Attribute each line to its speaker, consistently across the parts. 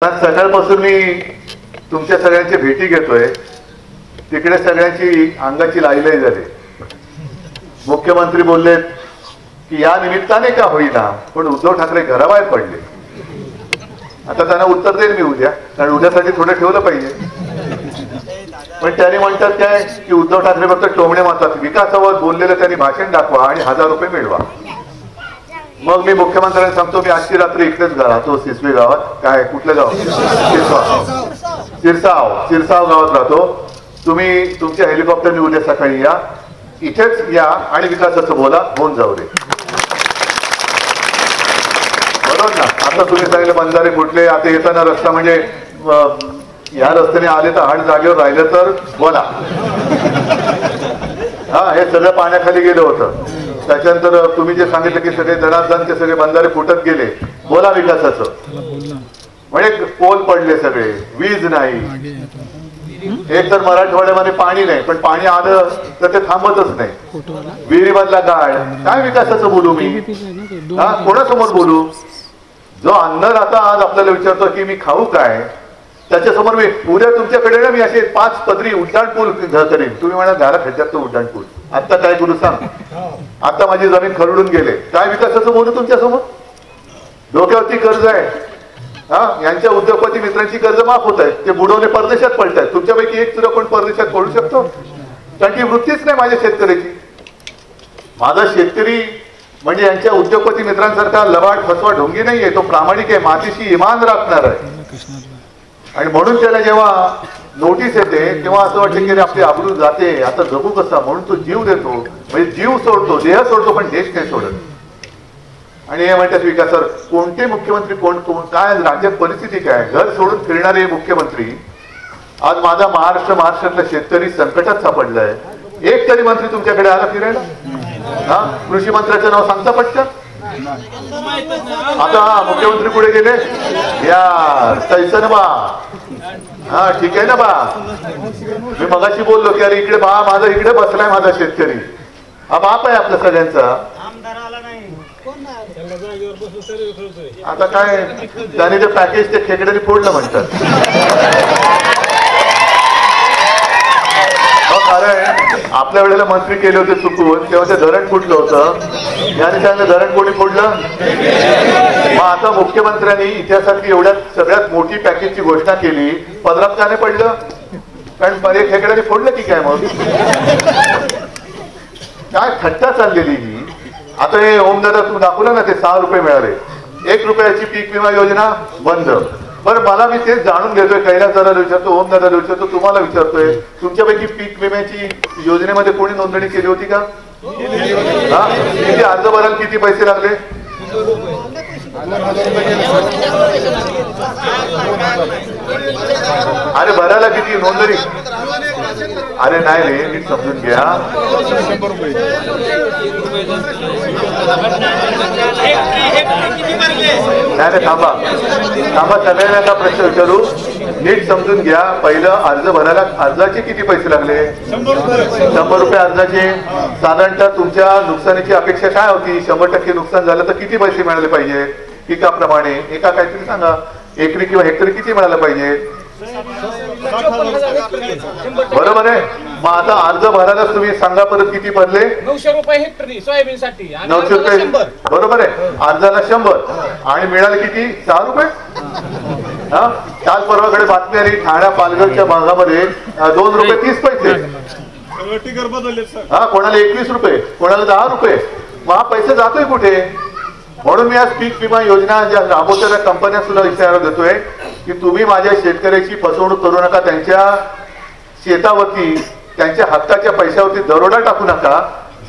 Speaker 1: सकाळपासून मी तुमच्या सगळ्यांची भेटी घेतोय. तिकडे सगळ्यांची अंगाची लाईलाई झाली. मुख्यमंत्री बोललेत की या निमित्ताने का होईना पण उद्धव ठाकरे घराबाहेर पडले. आता त्यांना उत्तर देईल मी उद्या, कारण उद्यासाठी थोडं ठेवलं पाहिजे. पण त्यांनी म्हणतात काय की उद्धव ठाकरे फक्त टोमणे मारतात. विकासावर बोललेलं त्यांनी भाषण दाखवा आणि 1000 रुपये मिळवा. मग मी मुख्यमंत्र्यांना सांगतो मी आजची रात्री इकडेच राहतो सिसवे गावात. काय कुठलं गाव? सिरसाव गावात राहतो. तुम्ही तुमच्या हेलिकॉप्टरने उद्या सकाळी या, इथेच या आणि विकासाचं बोला, होऊन जाऊ दे. बरोबर ना? आता तुम्ही सांगितलं बंधारे फुटले, आता येताना रस्ता म्हणजे या रस्त्याने आले तर हाड जागेवर राहिलं तर बोला. हा, हे सगळं पाण्याखाली गेलं होतं. त्याच्यानंतर तुम्ही जे सांगितलं की सगळे धनाधनचे सगळे बंधारे फुटत गेले, बोला विकासाचं. म्हणजे पोल पडले सगळे, वीज नाही. एक तर मराठवाड्यामध्ये पाणी नाही, पण पाणी आलं तर ते थांबतच नाही. विहिरीमधला गाळ, काय विकासाचं बोलू मी? हा, कोणासमोर बोलू? जो अन्नदाता आज आपल्याला विचारतो की मी खाऊ काय, त्याच्यासमोर मी उद्या तुमच्याकडे ना मी असे 5 पदरी उड्डाण पूल करेन. तुम्ही म्हणा घरा खड्ड्यात तो उड्डाण पूल. आता काय करू सांग? आता माझी जमीन खरडून गेले, काय विकासाचं बोलू तुमच्या समोर? डोक्यावरती कर्ज आहे. हा, यांच्या उद्योगपती मित्रांची कर्ज माफ होत आहे, ते बुडवणे परदेशात पडत आहेत. तुमच्यापैकी एक सुद्धा कोण परदेशात पडू शकतो? कारण की वृत्तीच नाही माझ्या शेतकऱ्याची. माझा शेतकरी म्हणजे यांच्या उद्योगपती मित्रांसारखा लबाड फसवा ढोंगी नाहीये. तो प्रामाणिक आहे, मातीशी इमान राखणार आहे. आणि म्हणून त्याला जेव्हा नोटीस येते तेव्हा असं वाटतं की आपली आबरू जाते, आता जगू कसा, म्हणून तो जीव देतो. म्हणजे जीव सोडतो, देह सोडतो, पण देश नाही सोडत. आणि हे म्हणतात विकासावर कोणते मुख्यमंत्री, कोण काय राज्यात परिस्थिती काय, घर सोडून फिरणारे मुख्यमंत्री. आज माझा महाराष्ट्रातला शेतकरी संकटात सापडलाय. एक तरी मंत्री तुमच्याकडे आला फिरायला? हा, कृषी मंत्र्याचं नाव सांगता पटकन? आता हा मुख्यमंत्री पुढे गेले, या तैसन बा. हा, ठीक आहे ना बा. मी मगाशी बोललो की अरे इकडे बा, माझा इकडे बसलाय माझा शेतकरी. हा बाप आहे आपल्या सगळ्यांचा. आता काय त्याने ते पॅकेज ते खेकड्याने फोडलं म्हणतात. आपल्या वेळेला मंत्री केले होते चुकून, तेव्हा ते धरण फुटलं होतं. याने सांगितलं धरण कोणी फोडलं? मग आता मुख्यमंत्र्यांनी इतिहासातली एवढ्यात सगळ्यात मोठी पॅकेजची घोषणा केली, पदरात का नाही पडलं? कारण खेकड्याने फोडलं की काय? मग काय थट्टा चाललेली ही. आता हे ओमदादा तू दाखवलं ना, ते 6 रुपये मिळाले. 1 रुपयाची पीक विमा योजना बंद. बरं, मला मी तेच जाणून घेतोय, कैलास दादाला विचारतो, ओमदादाला विचारतो, तुम्हाला विचारतोय, तुमच्यापैकी पीक विम्याची योजनेमध्ये कोणी नोंदणी केली होती का? हा, किती अर्ज भरायला किती पैसे लागले? अरे भरायला किती नोंदणी? अरे नाही रे, नीट समजून घ्या. नाही थांबा, सगळ्यांना आता प्रश्न विचारू, नीट समजून घ्या. पहिलं अर्ज भरायला अर्जाचे किती पैसे लागले? 100 रुपये अर्जाचे. साधारणतः तुमच्या नुकसानीची अपेक्षा काय होती? 100% नुकसान झालं तर किती पैसे मिळाले पाहिजे पिकाप्रमाणे? एका काहीतरी सांगा, एकरी किंवा हेक्टरी किती मिळालं पाहिजे? बरोबर आहे. मग आता अर्ज भरायला तुम्ही सांगा परत किती भरले?
Speaker 2: 900 रुपये हेक्टरी सोयाबीनसाठी.
Speaker 1: 900 रुपये, बरोबर आहे. अर्जाला 100 आणि मिळाले किती? 6 रुपये. हा, काल परवाकडे बातमी आली, ठाणा पालघरच्या भागामध्ये 2 रुपये 30 पैसे. हा, कोणाला 21 रुपये, कोणाला 10 रुपये. मग हा पैसे जातोय कुठे? म्हणून मी आज पीक विमा योजना ज्या राबवणाऱ्या कंपन्या सुद्धा इशारा देतोय की तुम्ही माझ्या शेतकऱ्याची फसवणूक करू नका. त्यांच्या शेतावरती, त्यांच्या हक्काच्या पैशावरती दरोडा टाकू नका.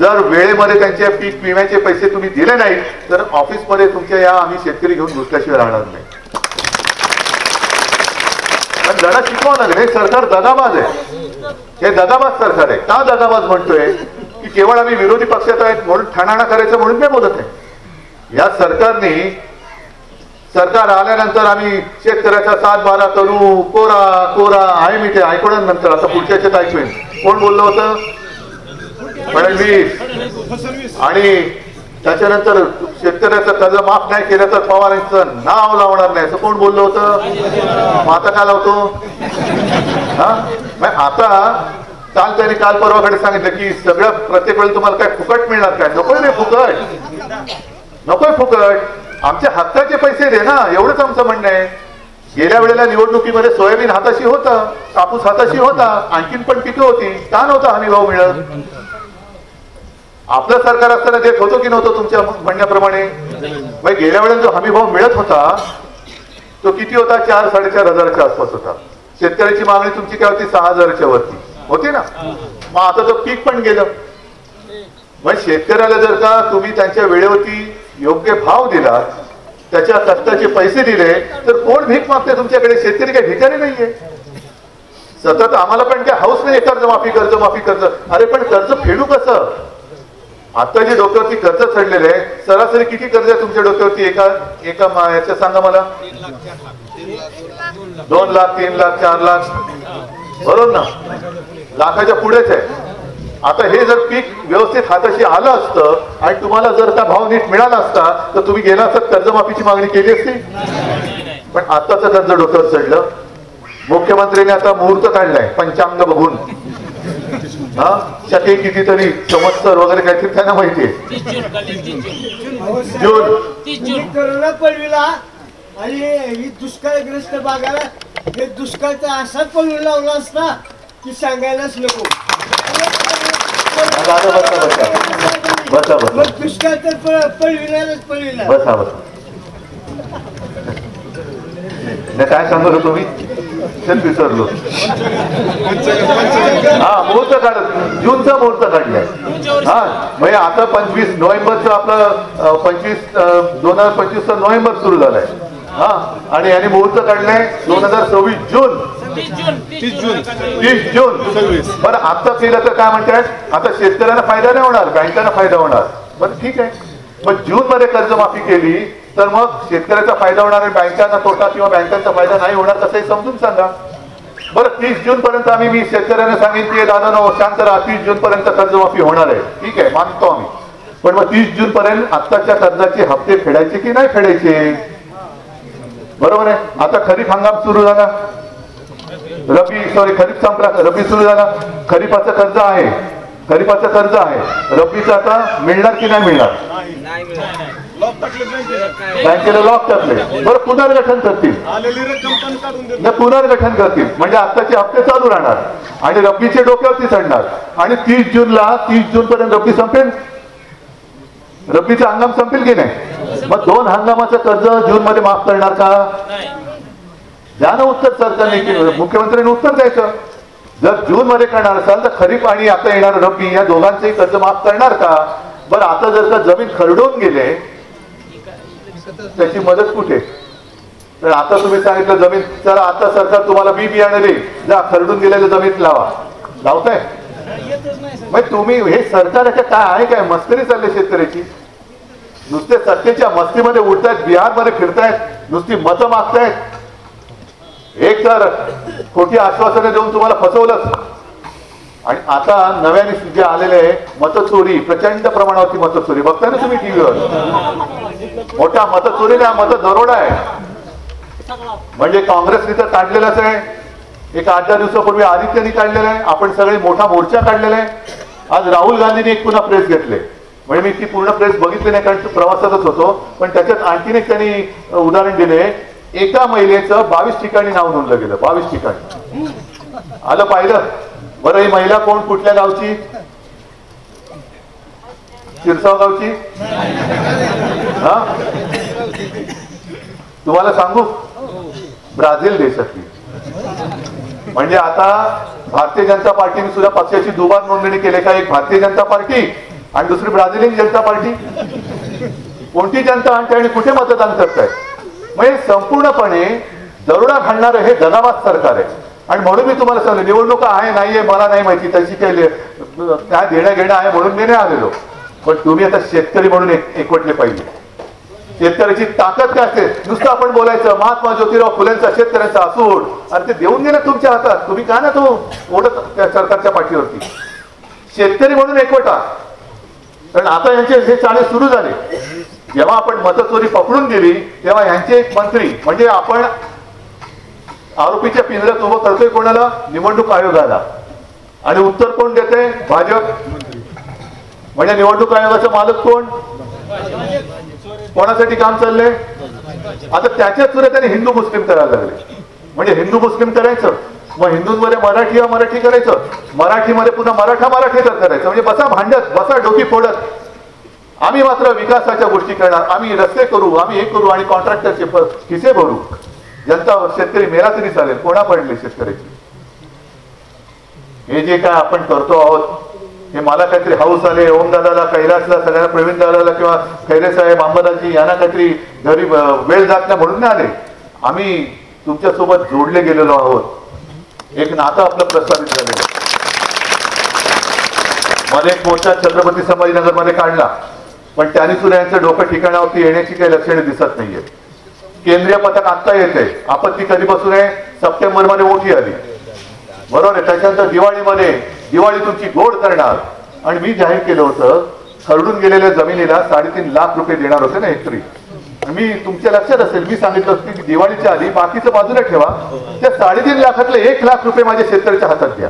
Speaker 1: जर वेळेमध्ये त्यांच्या पीक विम्याचे पैसे तुम्ही दिले नाही तर ऑफिसमध्ये तुमच्या या आम्ही शेतकरी घेऊन घुसल्याशिवाय राहणार नाही. पण धडा शिकवावं लागेल. हे सरकार दगाबाज आहे, हे दगाबाज सरकार आहे. का दगाबाज म्हणतोय? की केवळ आम्ही विरोधी पक्षात आहेत म्हणून ठाणाणा करायचं म्हणून मी बोलत आहे. या सरकारने, सरकार आल्यानंतर आम्ही शेतकऱ्याचा 7-12 करू, कोरा आहे. मी ते ऐकून नंतर आता पुढच्याच्यात ऐकून. कोण बोललं होतं? फडणवीस. आणि त्याच्यानंतर शेतकऱ्याचं कर्ज माफ नाही केलं तर पवारांचं नाव लावणार नाही असं कोण बोललं होतं? मग आता काय लावतो? हा मग आता काल त्यांनी काल परवाकडे सांगितलं की सगळं प्रत्येक वेळेला तुम्हाला काय फुकट मिळणार काय? नकोय रे फुकट, नकोय फुकट, आमच्या हक्काचे पैसे दे ना, एवढंच आमचं म्हणणं आहे. गेल्या वेळेला निवडणुकीमध्ये सोयाबीन हाताशी होता, कापूस हाताशी होता, आणखीन पण पिकं होती, का नव्हता हमी भाव मिळत? आपलं सरकार असताना देत होतो की नव्हतं तुमच्या म्हणण्याप्रमाणे? गेल्या वेळेला जो हमी भाव मिळत होता तो किती होता? 4-4.5 आसपास होता. शेतकऱ्याची मागणी तुमची काय होती? 6,000च्या वरती होती ना. मग आता तो पीक पण गेलं. मग शेतकऱ्याला जर का तुम्ही त्यांच्या वेळेवरती योग्य भाव दिला, त्याच्या कष्टाचे पैसे दिले, तर कोण भीक मागते तुमच्याकडे? शेतकरी काही भिकारी नाहीये. सतत आम्हाला पण काय हाऊस नाही कर्जमाफी कर्जमाफी कर्ज. अरे पण कर्ज फेडू कसं? आता जे डोक्यावरती कर्ज चढलेले आहे, सरासरी किती कर्ज आहे तुमच्या डोक्यावरती एका याचं सांगा मला? 2 लाख 3 लाख 4 लाख, बरोबर ना? लाखाच्या पुढेच आहे. आता हे जर पीक व्यवस्थित हाताशी आलं असतं आणि तुम्हाला जर का भाव नीट मिळाला असता तर तुम्ही गेला असता कर्जमाफीची मागणी केली असती. पण आताच कर्ज डोक्यावर चढलं. मुख्यमंत्र्यांनी आता मुहूर्त काढलाय पंचांग बघून. हा शके कितीतरी संवत्सर वगैरे काहीतरी त्यांना माहितीये. जून
Speaker 3: कोरोना पडविला आणि ही दुष्काळग्रस्त भागाला हे दुष्काळचा असा पडून लावला असता की सांगायलाच नको.
Speaker 1: बसा बसा
Speaker 3: मग दुष्काळ तर पडविणारच पडविला.
Speaker 1: बसा बसा. काय सांगत होतो मी? विसरलो. हा मुहूर्त काढत, जूनचा मुहूर्त काढलाय. हा म्हणजे आता 25 नोव्हेंबरचं आपलं 2025 नोव्हेंबर सुरू झालाय. हा आणि याने मुहूर्त काढलाय 2026 जून 30 जून. बरं आता केलं तर काय म्हणतात? आता शेतकऱ्यांना फायदा नाही होणार, बँकांना फायदा होणार. बरं ठीक आहे. मग जून मध्ये कर्जमाफी केली तर मग शेतकऱ्याचा फायदा होणार आहे, बँकांना तोटा किंवा बँकांचा फायदा नाही होणार कसंही समजून सांगा. बरं 30 जून पर्यंत आम्ही मी शेतकऱ्यांना सांगितलं की दादा नो शांत राहा, 30 जून पर्यंत कर्जमाफी होणार आहे. ठीक आहे, मानतो आम्ही. पण मग 30 जून पर्यंत आत्ताच्या कर्जाचे हप्ते फेडायचे की नाही फेडायचे? बरोबर आहे. आता खरीप हंगाम सुरू झाला, खरीप संपला, रब्बी सुरू झाला. खरीपाचं कर्ज आहे, खरीपाचं कर्ज आहे, रब्बीचं आता मिळणार की नाही मिळणार? बँकेला लॉक टाकले. बरं पुनर्गठन करतील, पुनर्गठन करतील म्हणजे आत्ताचे हप्ते चालू राहणार आणि रब्बीचे डोक्यावरती चढणार. आणि 30 जून पर्यंत रब्बी संपेल, रब्बीचा हंगाम संपेल की नाही? मग 2 हंगामाचं कर्ज जून मध्ये माफ करणार का? द्या ना उत्तर सरकारने, मुख्यमंत्र्यांनी उत्तर द्यायचं. जर जून मध्ये करणार असाल तर खरीप आणि आता येणार रब्बी या दोघांचेही कर्ज माफ करणार का? बरं आता जर का जमीन खरडून गेले त्याची मदत कुठे? तर आता तुम्ही सांगितलं जमीन, चला आता सरकार तुम्हाला बियाणे देईल, जा खरडून गेलेल्या जमीन लावा, लावताय? मग तुम्ही हे सरकार काय आहे काय? मस्करी चालली शेतकऱ्याची. नुसते सत्तेच्या मस्तीमध्ये उठतायत, बिहारमध्ये फिरतायत, नुसती मतं मागतायत. एक तर खोटी आश्वासने देऊन तुम्हाला फसवलंच. आणि आता नव्याने जे आलेले मतचोरी, प्रचंड प्रमाणावरती मतचोरी बघताय ना तुम्ही टीव्हीवर. मोठा मतचोरी नाही, मत दरोडा आहे. म्हणजे काँग्रेसने तर काढलेलाच आहे. एक 8-10 दिवसापूर्वी आदित्यनी काढलेला आहे, आपण सगळे मोठा मोर्चा काढलेला आहे. आज राहुल गांधींनी एक पुन्हा प्रेस घेतले. म्हणजे मी ती पूर्ण प्रेस बघितली नाही कारण प्रवासातच होतो, पण त्याच्यात आणखीन एक त्यांनी उदाहरण दिले. एका महिलेचं 22 ठिकाणी नाव नोंदलं गेलं, 22 ठिकाणी. आलं पाहिलं? बरं ही महिला कोण, कुठल्या गावची? शिरसाव गावची. हा तुम्हाला सांगू, ब्राझील देशातली. म्हणजे आता भारतीय जनता पार्टीने सुद्धा पक्षाची दुबार नोंदणी केली का? एक भारतीय जनता पार्टी आणि दुसरी ब्राझिलियन जनता पार्टी. कोणती जनता आणते आणि कुठे मतदान करताय? म्हणजे संपूर्णपणे दरोडा घालणारं हे दगाबाज सरकार आहे. आणि म्हणून मी तुम्हाला सांगतो, निवडणुका आहे नाहीये मला नाही माहिती, त्याची काय देणं घेणं आहे म्हणून मी नाही आलेलो. पण तुम्ही आता शेतकरी म्हणून एकवटले पाहिजे. शेतकऱ्याची ताकद काय असते? नुसतं आपण बोलायचं महात्मा ज्योतिराव फुलेंचा शेतकऱ्यांचा असूड, आणि ते देऊन गेलं तुमच्या हातात. तुम्ही का ना तो ओढत त्या सरकारच्या पाठीवरती? शेतकरी म्हणून एकवटा. कारण आता यांचे हे चाळे सुरू झाले. जेव्हा आपण मतचोरी पकडून गेली तेव्हा यांचे एक मंत्री, म्हणजे आपण आरोपीच्या पिंजऱ्यात उभं करतोय कोणाला? निवडणूक आयोगाला. आणि उत्तर कोण देते? भाजप. म्हणजे निवडणूक आयोगाचा मालक कोण? कोणासाठी काम चाललंय? आता त्याच्याच सुद्धा त्यांनी हिंदू मुस्लिम करायला लागले. म्हणजे हिंदू मुस्लिम करायचं, मग हिंदूंमध्ये मराठी मराठी करायचं, मराठीमध्ये पुन्हा मराठा करायचं. म्हणजे बसा भांडत, बसा डोकी फोडत. आम्ही मात्र विकासाच्या गोष्टी करणार, आम्ही रस्ते करू, आम्ही हे करू आणि कॉन्ट्रॅक्टरचे खिसे भरू. जनता शेतकरी मेला तरी चालेल, कोणा पडले शेतकऱ्याची? हे जे काय आपण करतो आहोत हे मला काहीतरी हाऊस आले, ओमदादाला, कैलासला, सगळ्यांना, प्रवीण दादाला किंवा खैरे साहेब, अंबादाजी यांना काहीतरी घरी वेळ जात नाही म्हणून नाही आले. आम्ही तुमच्या सोबत जोडले गेलेलो आहोत. एक नातं आपलं प्रस्थापित झालेलं. मध्ये एक मोर्चा छत्रपती संभाजीनगर मध्ये काढला, पण त्यांनी सुद्धा यांचं डोकं ठिकाणावरती येण्याची काही लक्षणे दिसत नाहीये. केंद्रीय पथक आत्ता येते. आपत्ती कधीपासून आहे? सप्टेंबर मध्ये मोठी आली, बरोबर आहे. त्याच्यानंतर दिवाळीमध्ये दिवाळी तुमची गोड करणार. आणि मी जाहीर केलं होतं खरडून गेलेल्या जमिनीला 3.5 लाख रुपये देणार होते ना हेक्टरी. मी तुमच्या लक्षात असेल मी सांगितलं होतं की दिवाळीच्या आधी बाकीचं बाजूला ठेवा, त्या 3.5 लाखातले 1 लाख रुपये माझ्या शेतकऱ्याच्या हातात द्या.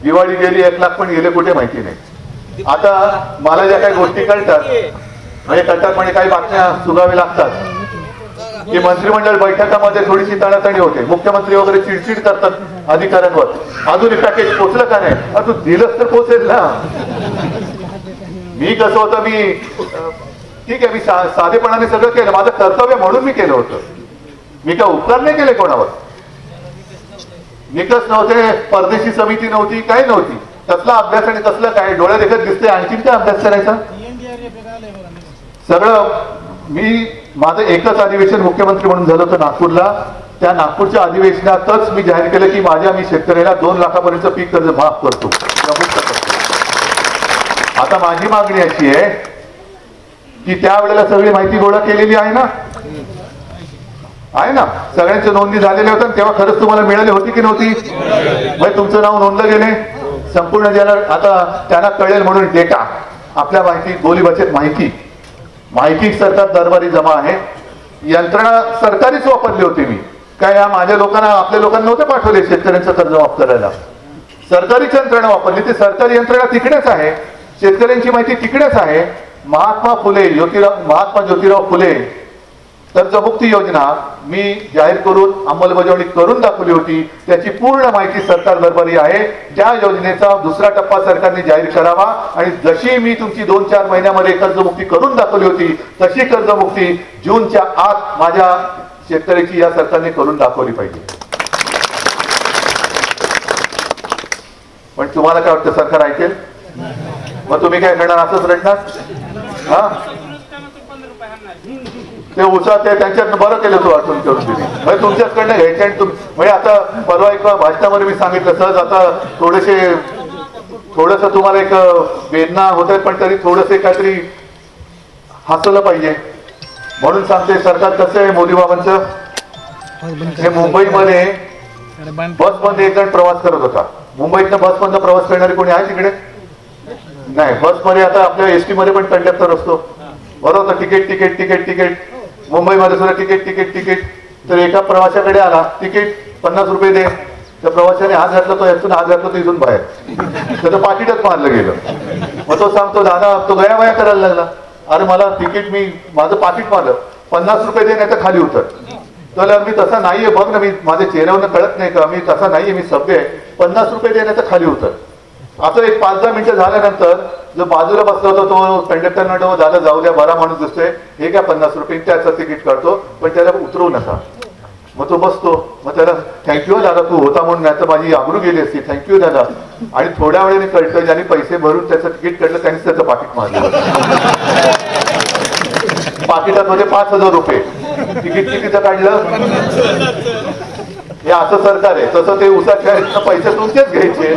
Speaker 1: दिवाळी गेली, 1 लाख पण गेले कुठे माहिती नाही. आता मला ज्या काही गोष्टी कळतात म्हणजे काही बातम्या सुगावे लागतात की मंत्रिमंडळ बैठकामध्ये थोडीशी ताणाताणी होते, मुख्यमंत्री वगैरे चिडचिड करतात अधिकाऱ्यांवर, अजूनही पॅकेज पोचलं का नाही? तू दिलंच तर पोचेल ना. मी कसं होतं, मी ठीक आहे, मी साधेपणाने सगळं केलं, माझं कर्तव्य म्हणून मी केलं होतं. मी काय उपकार नाही केले कोणावर. निकष नव्हते, परदेशी समिती नव्हती, काही नव्हती. कसला अभ्यास आणि कसलं काय? डोळ्या देखत दिसते, आणखीन काय अभ्यास करायचा? सगळं मी माझं एकच अधिवेशन मुख्यमंत्री म्हणून झालं होतं नागपूरला. त्या नागपूरच्या अधिवेशनातच मी जाहीर केलं की मी शेतकऱ्याला 2 लाखापर्यंत पीक कर्ज माफ करतो. आता माझी मागणी अशी आहे की त्यावेळेला सगळी माहिती गोळा केलेली आहे ना, आहे ना, सगळ्यांच्या नोंदणी झालेल्या होत्या. तेव्हा खरंच तुम्हाला मिळाली होती की नव्हती? म्हणजे तुमचं नाव नोंदलं गेले संपूर्ण ज्याला आता त्यांना कळेल म्हणून डेटा आपल्या माहिती बोली बचत माहिती सरकार दरबारी जमा आहे. यंत्रणा सरकारीच वापरली होती मी. काय या माझ्या लोकांना आपल्या लोकांना नव्हते पाठवले शेतकऱ्यांचं कर्ज माफ करायला. सरकारीच यंत्रणा वापरली. ती सरकारी यंत्रणा तिकडेच आहे, शेतकऱ्यांची माहिती तिकडेच आहे. महात्मा ज्योतिराव फुले कर्जमुक्ती योजना मी जाहीर करून अंमलबजावणी करून दाखवली होती. त्याची पूर्ण माहिती सरकार दरबारी आहे. त्या योजनेचा दुसरा टप्पा सरकारने जाहीर करावा आणि जशी मी तुमची 2-4 महिन्यामध्ये कर्जमुक्ती करून दाखवली होती तशी कर्जमुक्ती जूनच्या आत माझ्या शेतकऱ्याची या सरकारने करून दाखवली पाहिजे. पण तुम्हाला काय वाटतं सरकार ऐकेल? मग तुम्ही काय करणार? असंच रडणार? हा, ते उसा ते त्यांच्यात बरं केलं तू वाटून करून दिली. म्हणजे तुमच्याचकडनं घ्यायचे आणि म्हणजे आता परवा एक भाषणामध्ये मी सांगितलं सहज आता थोडस तुम्हाला एक वेदना होत आहे, पण तरी थोडस काहीतरी हसलं पाहिजे म्हणून सांगते. सरकार कसं आहे मोदी बाबांचं? हे मुंबईमध्ये बसमध्ये एक जण प्रवास करत होता. मुंबईतनं बसमधनं प्रवास करणारे कोणी आहे तिकडे? नाही. बसमध्ये आता आपल्या एसटी मध्ये पण कंडक्टर असतो, बरोबर? तिकीट तिकीट तिकीट तिकीट मुंबईमध्ये सुद्धा तिकीट तिकीट तिकीट. तर एका प्रवाशाकडे आला, तिकीट 50 रुपये दे. त्या प्रवाशाने हात घातला, तो यातून हात घातला, तो इथून बाहेर, त्याचं पाकिटच मारलं गेलं. मग तो सांगतो दादा, तो गयावया करायला लागला. अरे मला तिकीट, मी माझं पाकिट मारलं, 50 रुपये दे नाही तर खाली उतर. तर मी तसा नाहीये, बघ ना, मी माझ्या चेहऱ्यावरनं कळत नाही का मी तसा नाहीये, मी सभ्य आहे, 50 रुपये दे नाही तर खाली उतर. आता एक 5-10 मिनिटं झाल्यानंतर जो बाजूला बसला होता तो कंडक्टर म्हणतो दादा जाऊ द्या, बरा माणूस दिसतोय, हे काय 50 रुपये, त्याचं तिकीट काढतो, पण त्याला उतरवू नका. मग तो बसतो. मग त्याला थँक्यू दादा, तू होता म्हणून, नाही तर माझी आबरू गेली असती, थँक्यू दादा. आणि थोड्या वेळाने कळतं ज्यांनी पैसे भरून त्याचं तिकीट काढलं त्यांनीच त्याचं पाकिट मारलं. पाकिटात मध्ये 5,000 रुपये तिकीट कितीचं काढलं? हे असं सरकार आहे. तसं ते उसाच्या पैसे तुमचेच घ्यायचे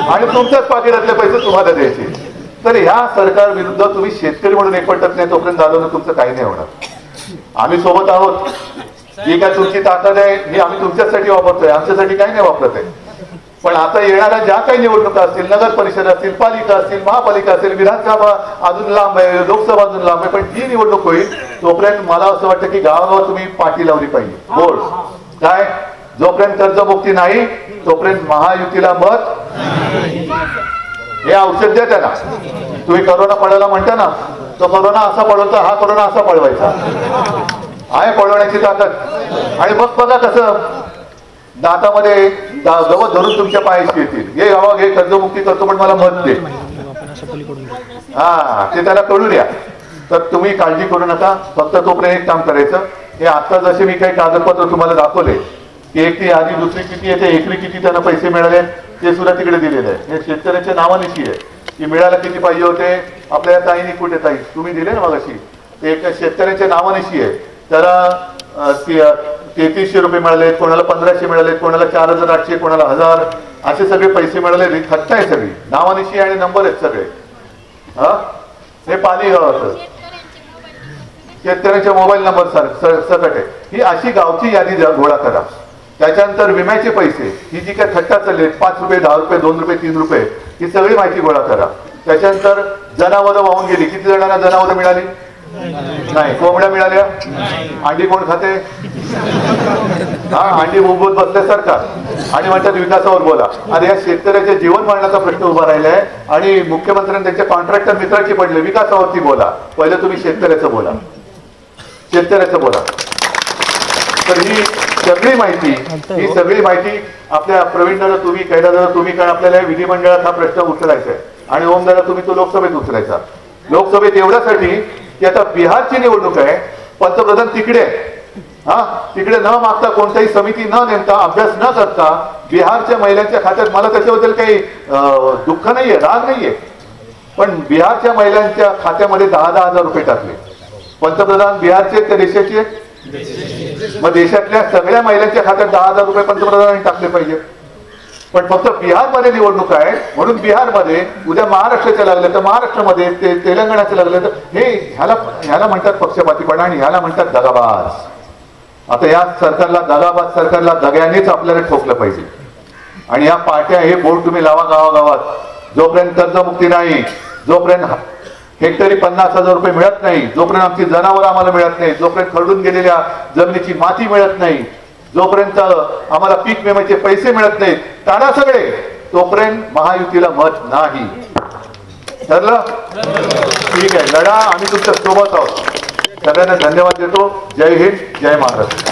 Speaker 1: आणि तुमच्याच पाकिटातले पैसे तुम्हाला द्यायचे. तर ह्या सरकार विरुद्ध तुम्ही शेतकरी म्हणून एकवटत नाही तोपर्यंत दादा तुमचं काही नाही होणार. आम्ही सोबत आहोत. जी काय तुमची ताकद आहे ही आम्ही तुमच्यासाठी वापरतोय, आमच्यासाठी काही नाही वापरत आहे. पण आता येणाऱ्या ज्या काही निवडणुका असतील, नगर परिषद असतील, पालिका असतील, महापालिका असेल, विधानसभा अजून लांब आहे, लोकसभा अजून लांब आहे, पण जी निवडणूक होईल तोपर्यंत मला असं वाटतं की गावागावात तुम्ही पाठी लावली पाहिजे. बोर्ड काय, जोपर्यंत कर्जमुक्ती नाही तोपर्यंत महायुतीला मत. हे औषध द्या त्यांना. तुम्ही करोना पळवला म्हणता ना, तो करोना असा पळवता, हा करोना असा पळवायचा आहे, पळवण्याची ताकद. आणि मग बघा कसं दातामध्ये गवत धरून तुमच्या पायाशी येतील. हे गावा घे, कर्जमुक्ती करतो पण मला मत दे. हा, ते त्याला कळू द्या. तर तुम्ही काळजी करू नका. फक्त तोपर्यंत एक काम करायचं, हे आता जसे मी काही कागदपत्र तुम्हाला दाखवले की एक ती यादी, दुसरी किती येते, एकरी किती त्यांना पैसे मिळाले ते सुद्धा तिकडे दिलेले आहे. हे शेतकऱ्याच्या नावानिशी आहे की मिळायला किती पाहिजे होते. आपल्या ताईनी कुठे ताई तुम्ही दिले ना मगाशी, ते एका शेतकऱ्याच्या नावानिशी आहे. त्याला 3300 रुपये मिळाले, कोणाला 1500 मिळाले, कोणाला 4800, कोणाला 1000, असे सगळे पैसे मिळाले. थट्टा आहे सगळी, नावानिशी आणि नंबर आहेत सगळे. हा, हे पाणी गावाचं शेतकऱ्यांच्या मोबाईल नंबर सकट आहे. ही अशी गावची यादी गोळा करा. त्याच्यानंतर विम्याचे पैसे, ही जी काय थट्टा चालले 5 रुपये, 10 रुपये, 2 रुपये, 3 रुपये, ही सगळी माहिती गोळा करा. त्याच्यानंतर जनावरं वाहून गेली, किती जणांना जनावरं मिळाली? नाही. कोंबड्या मिळाल्या? अंडी कोण खाते? हा, अंडी मुंबईत बसले सरकार आणि म्हणतात विकासावर बोला. अरे या शेतकऱ्याच्या जीवन मरणाचा प्रश्न उभा राहिलाय आणि मुख्यमंत्र्यांनी त्यांच्या कॉन्ट्रॅक्टर मित्राची पडले, विकासावरती बोला. पहिलं तुम्ही शेतकऱ्याचं बोला, शेतकऱ्याचं बोला. तर ही सगळी माहिती आपल्या प्रवीण दादा तुम्ही, कैदा दादा तुम्ही, कारण आपल्याला विधिमंडळात हा प्रश्न उचलायचा आहे आणि ओम दादा तुम्ही तो लोकसभेत उचलायचा. लोकसभेत एवढ्यासाठी की आता बिहारची निवडणूक आहे, पंतप्रधान तिकडे हा, तिकडे न मागता, कोणत्याही समिती न नेमता, अभ्यास न करता बिहारच्या महिलांच्या खात्यात, मला त्याच्याबद्दल काही दुःख नाहीये, राग नाहीये, पण बिहारच्या महिलांच्या खात्यामध्ये 10,000 रुपये टाकले. पंतप्रधान बिहारचे ते देशाचे, मग देशातल्या सगळ्या महिलांच्या खात्यात 10,000 रुपये पंतप्रधानांनी टाकले पाहिजे. पण फक्त बिहारमध्ये निवडणूक आहे म्हणून बिहारमध्ये, उद्या महाराष्ट्राच्या लागल्या तर महाराष्ट्रामध्ये, तेलंगणाचे लागले तर हे ह्याला म्हणतात पक्षपातीपणा आणि ह्याला म्हणतात दगाबाज. आता या सरकारला, दगाबाज सरकारला दग्यानेच आपल्याला ठोकलं पाहिजे. आणि या पार्ट्या, हे बोर्ड तुम्ही लावा गावागावात. जोपर्यंत कर्जमुक्ती नाही, जोपर्यंत हेक्टरी 50,000 रुपये मिळत नाही, जोपर्यंत आमची जनावरं आम्हाला मिळत नाही, जोपर्यंत खरडून गेलेल्या जमिनीची माती मिळत नाही, जोपर्यंत आम्हाला पीक विम्याचे पैसे मिळत नाहीत, टाळा सगळे, तोपर्यंत महायुतीला मत नाही. ठरलं? ठीक आहे, लढा, आम्ही तुमच्या सोबत आहोत. सगळ्यांना धन्यवाद देतो. जय हिंद, जय महाराष्ट्र.